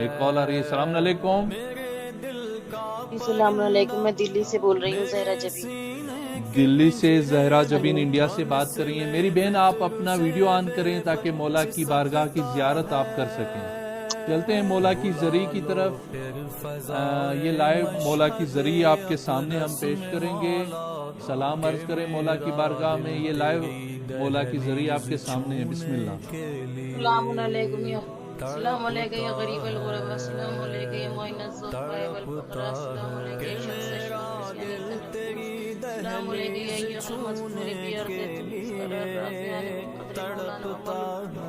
ایک کال آ رہی ہے. السلام علیکم. السلام علیکم. میں دلی سے بول رہی ہوں، زہرا جبین. دلی سے زہرا جبین ہلو. انڈیا سے بات کر رہی ہیں. میری بہن آپ اپنا ویڈیو آن کریں تاکہ مولا کی بارگاہ کی زیارت آپ کر سکیں. چلتے ہیں مولا کی زری کی طرف. یہ لائیو مولا کی زری آپ کے سامنے ہم پیش کریں گے. سلام عرض کریں مولا کی بارگاہ میں. یہ لائیو مولا کی زری آپ کے سامنے ہے. بسم اللہ. السلام علیکم السلام علیکم یا غریب الغرباء، السلام علیکم یا معین الضعفاء والفقراء، السلام علیکم یا شخص شخص یعنی تنفس، السلام علیکم یا ایها المذکور فی ارض تنفس الرافعان بقدر مولانا ومولانا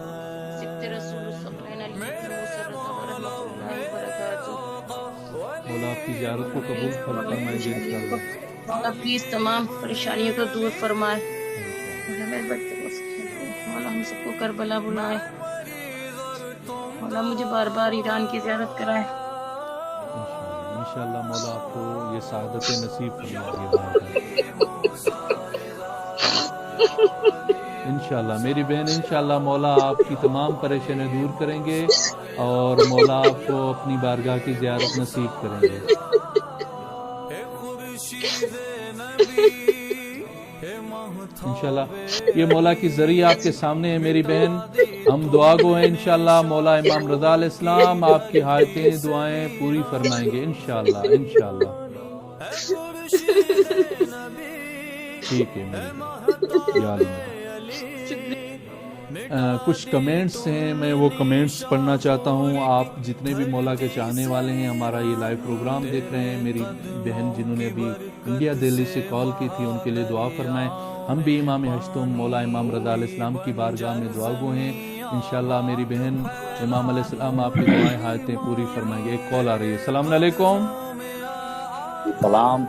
سبت رسول الثقلین علیکم وسلم ورحمۃ اللہ وبرکاتہ. مولا آپ کی زیارت کو قبول فرمائیں گے انشاءاللہ. مولا پلیز تمام پریشانیوں کو دور فرمائے. مولا میرے بچے کو سکھائے. مولا ہم سب کو کربلا بلائے. مولا مجھے بار بار ایران کی زیارت کرائے. انشاءاللہ مولا آپ کو یہ سعادت نصیب فرمائے. انشاءاللہ میری بہن، انشاءاللہ مولا آپ کی تمام پریشانیاں دور کریں گے اور مولا آپ کو اپنی بارگاہ کی زیارت نصیب کریں گے. انشاءاللہ یہ مولا کی ذریعہ آپ کے سامنے ہے میری بہن. ہم دعا گو ہیں انشاءاللہ مولا امام رضا علیہ السلام آپ کی حاجتیں دعائیں پوری فرمائیں گے انشاءاللہ. انشاءاللہ ٹھیک ہے میری یا اللہ. کچھ کمنٹس ہیں، میں وہ کمنٹس پڑھنا چاہتا ہوں. آپ جتنے بھی مولا کے چاہنے والے ہیں ہمارا یہ لائیو پروگرام دیکھ رہے ہیں، میری بہن جنہوں نے ابھی انڈیا دہلی سے کال کی تھی ان کے لیے دعا فرمائیں. ہم بھی امام ہشتم مولا امام رضا علیہ السلام کی بارگاہ میں دعا گو ہیں. انشاءاللہ میری بہن امام علیہ السلام آپ کی دعائیں حاجتیں پوری فرمائیں گے. ایک کال آ رہی ہے. السلام علیکم. سلام.